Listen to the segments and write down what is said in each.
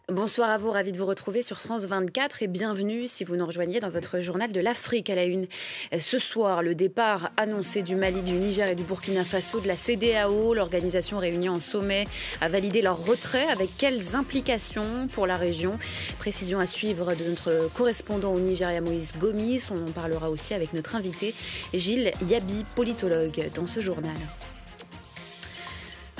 Bonsoir à vous, ravi de vous retrouver sur France 24 et bienvenue si vous nous rejoignez dans votre journal de l'Afrique à la une. Ce soir, le départ annoncé du Mali, du Niger et du Burkina Faso de la CEDEAO. L'organisation réunie en sommet a validé leur retrait. Avec quelles implications pour la région? Précision à suivre de notre correspondant au Nigeria, Moïse Gomis. On en parlera aussi avec notre invité Gilles Yabi, politologue, dans ce journal.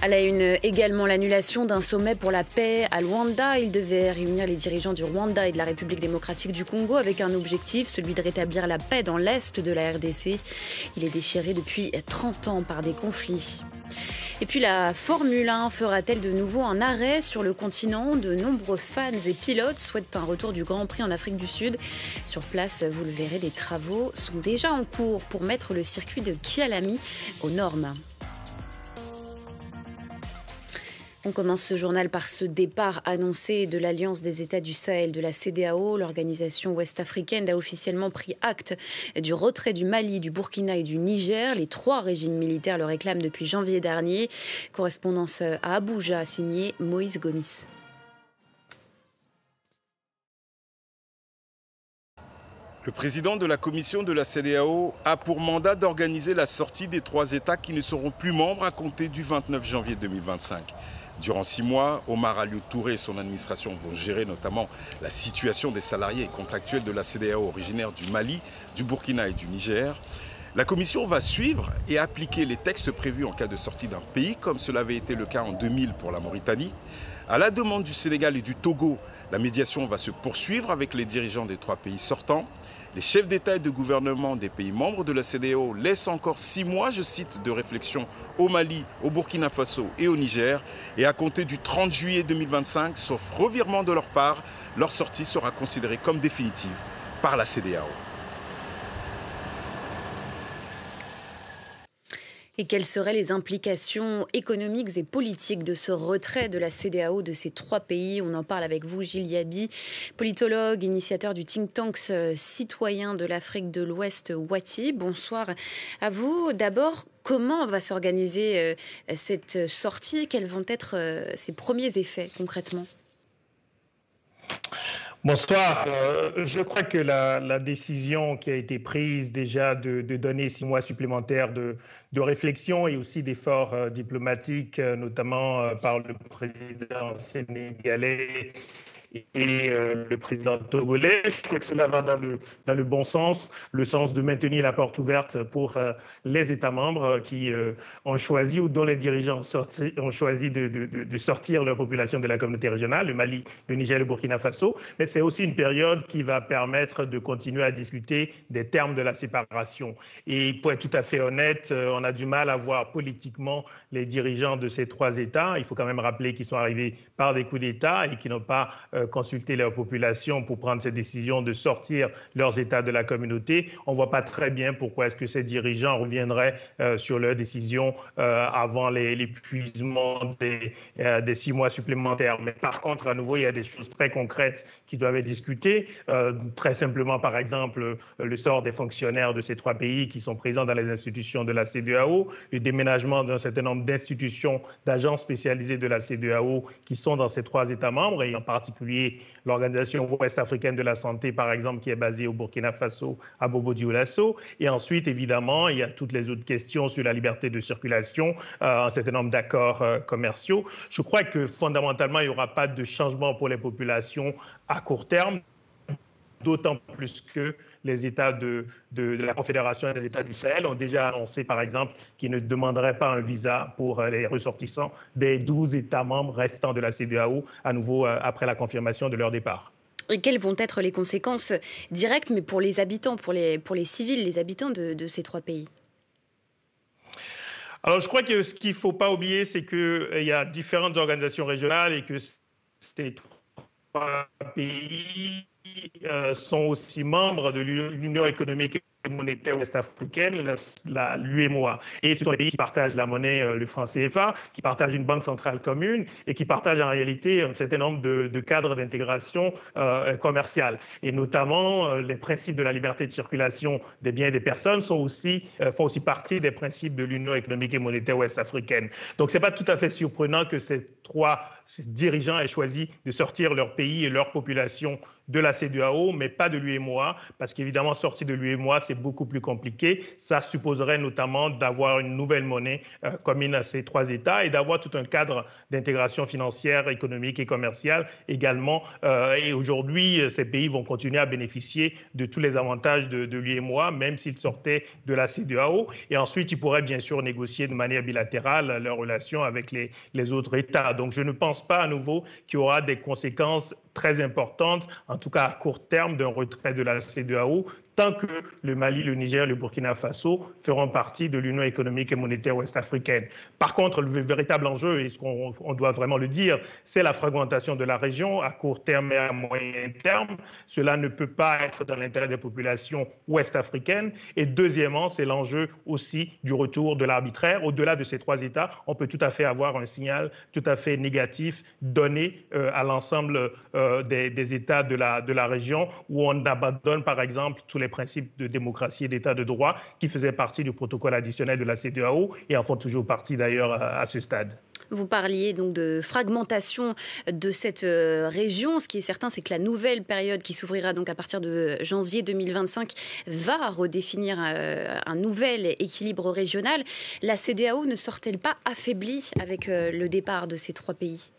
À la une également, l'annulation d'un sommet pour la paix à Luanda. Il devait réunir les dirigeants du Rwanda et de la République démocratique du Congo avec un objectif, celui de rétablir la paix dans l'est de la RDC. Il est déchiré depuis 30 ans par des conflits. Et puis la Formule 1 fera-t-elle de nouveau un arrêt sur le continent? De nombreux fans et pilotes souhaitent un retour du Grand Prix en Afrique du Sud. Sur place, vous le verrez, des travaux sont déjà en cours pour mettre le circuit de Kyalami aux normes. On commence ce journal par ce départ annoncé de l'Alliance des États du Sahel de la CEDEAO. L'organisation ouest-africaine a officiellement pris acte du retrait du Mali, du Burkina et du Niger. Les trois régimes militaires le réclament depuis janvier dernier. Correspondance à Abuja, signé Moïse Gomis. Le président de la commission de la CEDEAO a pour mandat d'organiser la sortie des trois États qui ne seront plus membres à compter du 29 janvier 2025. Durant 6 mois, Omar Aliou Touré et son administration vont gérer notamment la situation des salariés et contractuels de la CEDEAO originaires du Mali, du Burkina et du Niger. La Commission va suivre et appliquer les textes prévus en cas de sortie d'un pays, comme cela avait été le cas en 2000 pour la Mauritanie. À la demande du Sénégal et du Togo, la médiation va se poursuivre avec les dirigeants des 3 pays sortants. Les chefs d'État et de gouvernement des pays membres de la CEDEAO laissent encore 6 mois, je cite, de réflexion au Mali, au Burkina Faso et au Niger. Et à compter du 30 juillet 2025, sauf revirement de leur part, leur sortie sera considérée comme définitive par la CEDEAO. Et quelles seraient les implications économiques et politiques de ce retrait de la CEDEAO de ces 3 pays? On en parle avec vous, Gilles Yabi, politologue, initiateur du think tank citoyen de l'Afrique de l'Ouest, Wati. Bonsoir à vous. D'abord, comment va s'organiser cette sortie? Quels vont être ses premiers effets concrètement? Bonsoir. Je crois que la décision qui a été prise déjà de donner 6 mois supplémentaires de réflexion et aussi d'efforts diplomatiques, notamment par le président sénégalais et le président togolais, je crois que cela va dans le bon sens, le sens de maintenir la porte ouverte pour les États membres qui ont choisi ou dont les dirigeants ont choisi de sortir leur population de la communauté régionale, le Mali, le Niger, le Burkina Faso. Mais c'est aussi une période qui va permettre de continuer à discuter des termes de la séparation. Et pour être tout à fait honnête, on a du mal à voir politiquement les dirigeants de ces 3 États. Il faut quand même rappeler qu'ils sont arrivés par des coups d'État et qu'ils n'ont pas consulter leur population pour prendre ces décisions de sortir leurs États de la communauté. On ne voit pas très bien pourquoi est-ce que ces dirigeants reviendraient sur leurs décisions avant l'épuisement des 6 mois supplémentaires. Mais par contre, à nouveau, il y a des choses très concrètes qui doivent être discutées. Très simplement, par exemple, le sort des fonctionnaires de ces 3 pays qui sont présents dans les institutions de la CEDEAO, le déménagement d'un certain nombre d'institutions, d'agences spécialisées de la CEDEAO qui sont dans ces 3 États membres, et en particulier l'Organisation ouest-africaine de la santé, par exemple, qui est basée au Burkina Faso, à Bobo-Dioulasso. Et ensuite, évidemment, il y a toutes les autres questions sur la liberté de circulation, un certain nombre d'accords commerciaux. Je crois que fondamentalement, il n'y aura pas de changement pour les populations à court terme, d'autant plus que les États de la Confédération des États du Sahel ont déjà annoncé, par exemple, qu'ils ne demanderaient pas un visa pour les ressortissants des 12 États membres restants de la CEDEAO, à nouveau après la confirmation de leur départ. Et quelles vont être les conséquences directes, mais pour les habitants, pour les civils, les habitants de ces 3 pays? Alors, je crois que ce qu'il ne faut pas oublier, c'est qu'il y a différentes organisations régionales et que ces 3 pays sont aussi membres de l'Union économique et monétaire ouest-africaine, l'UEMOA. Et ce sont les pays qui partagent la monnaie, le franc CFA, qui partagent une banque centrale commune et qui partagent en réalité un certain nombre de cadres d'intégration commerciale. Et notamment, les principes de la liberté de circulation des biens et des personnes font aussi partie des principes de l'Union économique et monétaire ouest-africaine. Donc, ce n'est pas tout à fait surprenant que ces trois dirigeants aient choisi de sortir leur pays et leur population de la CEDEAO, mais pas de l'UEMOA, parce qu'évidemment, sortir de l'UEMOA, c'est beaucoup plus compliqué. Ça supposerait notamment d'avoir une nouvelle monnaie commune à ces trois États et d'avoir tout un cadre d'intégration financière, économique et commerciale également. Et aujourd'hui, ces pays vont continuer à bénéficier de tous les avantages de l'UEMOA, même s'ils sortaient de la CEDEAO. Et ensuite, ils pourraient bien sûr négocier de manière bilatérale leurs relations avec les autres États. Donc, je ne pense pas à nouveau qu'il y aura des conséquences très importantes, en tout cas à court terme, d'un retrait de la CEDEAO, tant que le Mali, le Niger et le Burkina Faso feront partie de l'Union économique et monétaire ouest-africaine. Par contre, le véritable enjeu, et ce qu'on doit vraiment le dire, c'est la fragmentation de la région à court terme et à moyen terme. Cela ne peut pas être dans l'intérêt des populations ouest-africaines. Et deuxièmement, c'est l'enjeu aussi du retour de l'arbitraire. Au-delà de ces trois États, on peut tout à fait avoir un signal tout à fait négatif donné à l'ensemble des États de la région, où on abandonne par exemple tous les principes de démocratie et d'État de droit qui faisaient partie du protocole additionnel de la CEDEAO et en font toujours partie d'ailleurs à ce stade. Vous parliez donc de fragmentation de cette région. Ce qui est certain, c'est que la nouvelle période qui s'ouvrira donc à partir de janvier 2025 va redéfinir un nouvel équilibre régional. La CEDEAO ne sort-elle pas affaiblie avec le départ de ces trois pays ?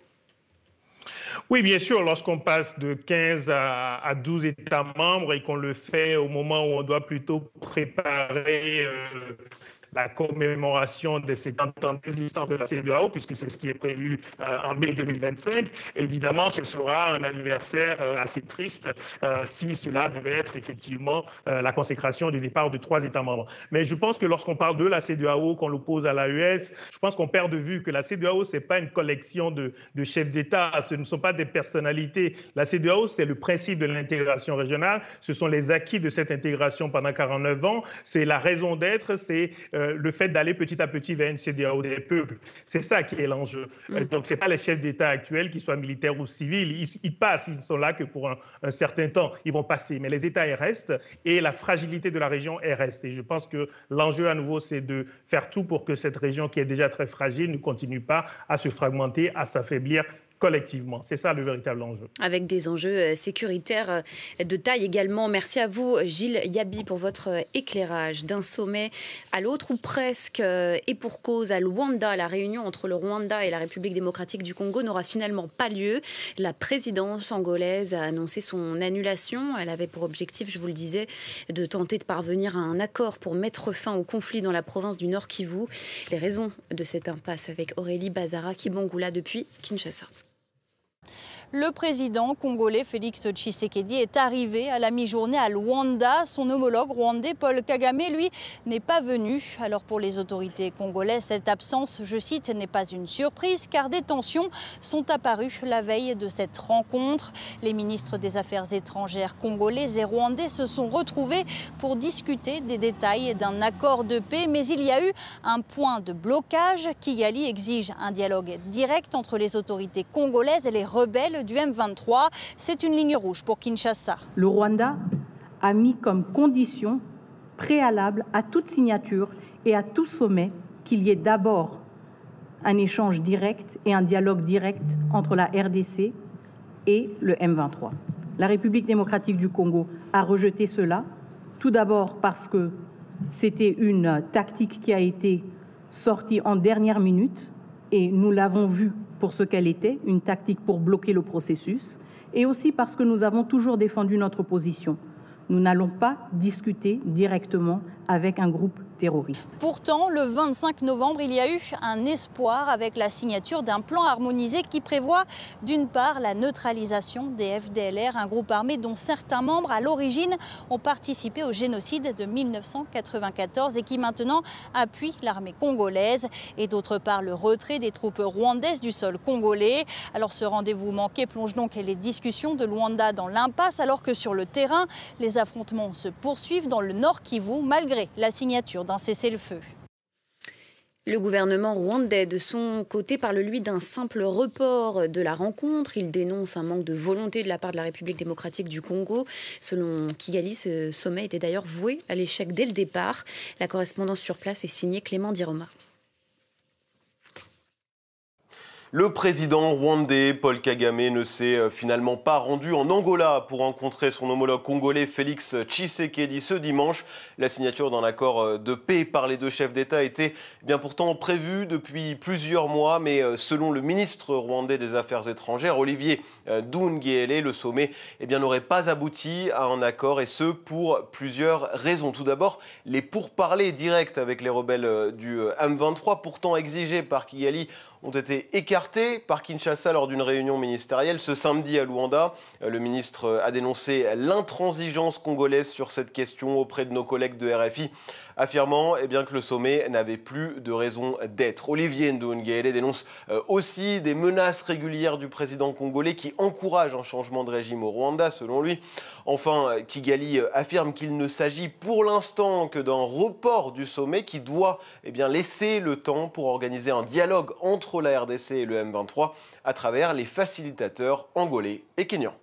Oui, bien sûr, lorsqu'on passe de 15 à 12 États membres et qu'on le fait au moment où on doit plutôt préparer la commémoration des 50 ans d'existence de la CEDEAO, puisque c'est ce qui est prévu en mai 2025. Évidemment, ce sera un anniversaire assez triste si cela devait être effectivement la consécration du départ de 3 États membres. Mais je pense que lorsqu'on parle de la CEDEAO, qu'on l'oppose à l'AES, je pense qu'on perd de vue que la CEDEAO, ce n'est pas une collection de chefs d'État, ce ne sont pas des personnalités. La CEDEAO, c'est le principe de l'intégration régionale, ce sont les acquis de cette intégration pendant 49 ans, c'est la raison d'être, c'est le fait d'aller petit à petit vers une CEDEAO des peuples. C'est ça qui est l'enjeu. Donc, ce n'est pas les chefs d'État actuels, qu'ils soient militaires ou civils. Ils passent, ils ne sont là que pour un certain temps. Ils vont passer. Mais les États, ils restent. Et la fragilité de la région, elle reste. Et je pense que l'enjeu, à nouveau, c'est de faire tout pour que cette région, qui est déjà très fragile, ne continue pas à se fragmenter, à s'affaiblir collectivement. C'est ça le véritable enjeu. Avec des enjeux sécuritaires de taille également. Merci à vous, Gilles Yabi, pour votre éclairage. D'un sommet à l'autre, ou presque, et pour cause, à Luanda, la réunion entre le Rwanda et la République démocratique du Congo n'aura finalement pas lieu. La présidence angolaise a annoncé son annulation. Elle avait pour objectif, je vous le disais, de tenter de parvenir à un accord pour mettre fin au conflit dans la province du Nord Kivu. Les raisons de cette impasse avec Aurélie Bazara-Kibongula depuis Kinshasa. Le président congolais Félix Tshisekedi est arrivé à la mi-journée à Luanda. Son homologue rwandais Paul Kagame, lui, n'est pas venu. Alors pour les autorités congolaises, cette absence, je cite, n'est pas une surprise car des tensions sont apparues la veille de cette rencontre. Les ministres des Affaires étrangères congolais et rwandais se sont retrouvés pour discuter des détails d'un accord de paix. Mais il y a eu un point de blocage. Kigali exige un dialogue direct entre les autorités congolaises et les rebelles du M23. C'est une ligne rouge pour Kinshasa. Le Rwanda a mis comme condition préalable à toute signature et à tout sommet qu'il y ait d'abord un échange direct et un dialogue direct entre la RDC et le M23. La République démocratique du Congo a rejeté cela, tout d'abord parce que c'était une tactique qui a été sortie en dernière minute et nous l'avons vu pour ce qu'elle était, une tactique pour bloquer le processus, et aussi parce que nous avons toujours défendu notre position. Nous n'allons pas discuter directement avec un groupe terroriste. Pourtant, le 25 novembre, il y a eu un espoir avec la signature d'un plan harmonisé qui prévoit d'une part la neutralisation des FDLR, un groupe armé dont certains membres à l'origine ont participé au génocide de 1994 et qui maintenant appuie l'armée congolaise, et d'autre part le retrait des troupes rwandaises du sol congolais. Alors ce rendez-vous manqué plonge donc les discussions de Luanda dans l'impasse alors que sur le terrain, les affrontements se poursuivent dans le Nord Kivu malgré la signature d'un cessez-le-feu. Le gouvernement rwandais, de son côté, parle lui d'un simple report de la rencontre. Il dénonce un manque de volonté de la part de la République démocratique du Congo. Selon Kigali, ce sommet était d'ailleurs voué à l'échec dès le départ. La correspondance sur place est signée Clément Diroma. Le président rwandais Paul Kagame ne s'est finalement pas rendu en Angola pour rencontrer son homologue congolais Félix Tshisekedi ce dimanche. La signature d'un accord de paix par les deux chefs d'État était bien pourtant prévue depuis plusieurs mois, mais selon le ministre rwandais des Affaires étrangères, Olivier Nduhungirehe, le sommet n'aurait pas abouti à un accord, et ce pour plusieurs raisons. Tout d'abord, les pourparlers directs avec les rebelles du M23, pourtant exigés par Kigali, ont été écartés par Kinshasa lors d'une réunion ministérielle ce samedi à Luanda. Le ministre a dénoncé l'intransigeance congolaise sur cette question auprès de nos collègues de RFI, affirmant que le sommet n'avait plus de raison d'être. Olivier Nduhungirehe dénonce aussi des menaces régulières du président congolais qui encouragent un changement de régime au Rwanda, selon lui. Enfin, Kigali affirme qu'il ne s'agit pour l'instant que d'un report du sommet qui doit laisser le temps pour organiser un dialogue entre la RDC et le M23 à travers les facilitateurs angolais et kenyans.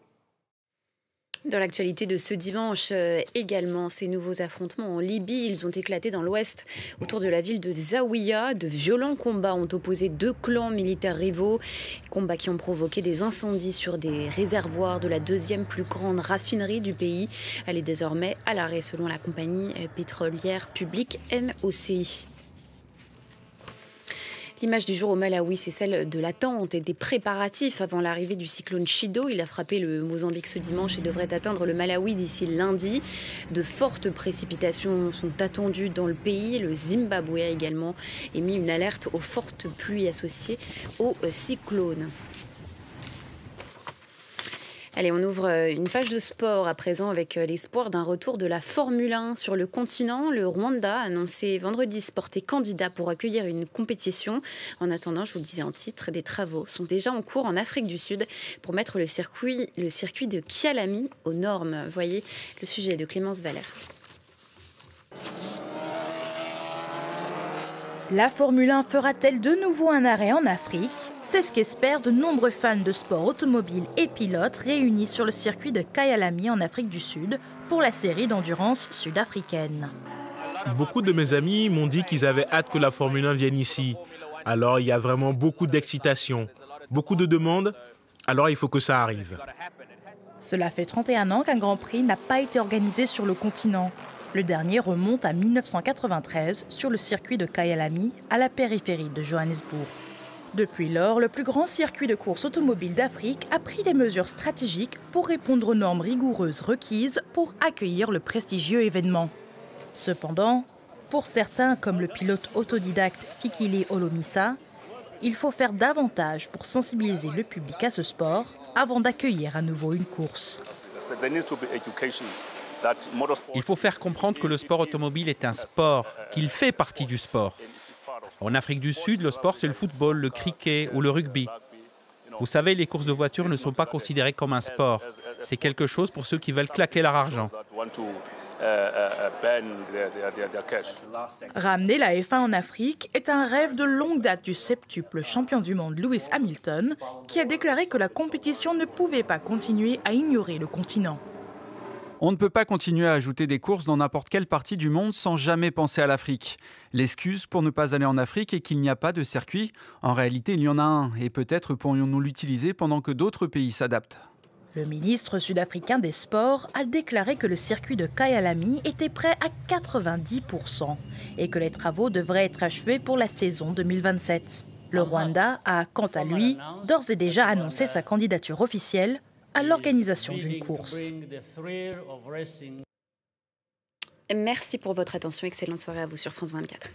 Dans l'actualité de ce dimanche également, ces nouveaux affrontements en Libye, ils ont éclaté dans l'ouest autour de la ville de Zawiya. De violents combats ont opposé deux clans militaires rivaux, combats qui ont provoqué des incendies sur des réservoirs de la deuxième plus grande raffinerie du pays. Elle est désormais à l'arrêt selon la compagnie pétrolière publique NOC. L'image du jour au Malawi, c'est celle de l'attente et des préparatifs avant l'arrivée du cyclone Chido. Il a frappé le Mozambique ce dimanche et devrait atteindre le Malawi d'ici lundi. De fortes précipitations sont attendues dans le pays. Le Zimbabwe a également émis une alerte aux fortes pluies associées au cyclone. Allez, on ouvre une page de sport à présent avec l'espoir d'un retour de la Formule 1 sur le continent. Le Rwanda a annoncé vendredi se porter candidat pour accueillir une compétition. En attendant, je vous le disais en titre, des travaux sont déjà en cours en Afrique du Sud pour mettre le circuit de Kyalami aux normes. Voyez le sujet de Clémence Valère. La Formule 1 fera-t-elle de nouveau un arrêt en Afrique ? C'est ce qu'espèrent de nombreux fans de sport automobile et pilotes réunis sur le circuit de Kyalami en Afrique du Sud pour la série d'endurance sud-africaine. Beaucoup de mes amis m'ont dit qu'ils avaient hâte que la Formule 1 vienne ici. Alors il y a vraiment beaucoup d'excitation, beaucoup de demandes, alors il faut que ça arrive. Cela fait 31 ans qu'un Grand Prix n'a pas été organisé sur le continent. Le dernier remonte à 1993 sur le circuit de Kyalami à la périphérie de Johannesburg. Depuis lors, le plus grand circuit de course automobile d'Afrique a pris des mesures stratégiques pour répondre aux normes rigoureuses requises pour accueillir le prestigieux événement. Cependant, pour certains, comme le pilote autodidacte Fikile Olomisa, il faut faire davantage pour sensibiliser le public à ce sport avant d'accueillir à nouveau une course. Il faut faire comprendre que le sport automobile est un sport, qu'il fait partie du sport. En Afrique du Sud, le sport, c'est le football, le cricket ou le rugby. Vous savez, les courses de voitures ne sont pas considérées comme un sport. C'est quelque chose pour ceux qui veulent claquer leur argent. Ramener la F1 en Afrique est un rêve de longue date du septuple champion du monde Lewis Hamilton, qui a déclaré que la compétition ne pouvait pas continuer à ignorer le continent. On ne peut pas continuer à ajouter des courses dans n'importe quelle partie du monde sans jamais penser à l'Afrique. L'excuse pour ne pas aller en Afrique est qu'il n'y a pas de circuit. En réalité, il y en a un, et peut-être pourrions-nous l'utiliser pendant que d'autres pays s'adaptent. Le ministre sud-africain des Sports a déclaré que le circuit de Kyalami était prêt à 90% et que les travaux devraient être achevés pour la saison 2027. Le Rwanda a, quant à lui, d'ores et déjà annoncé sa candidature officielle à l'organisation d'une course. Merci pour votre attention. Excellente soirée à vous sur France 24.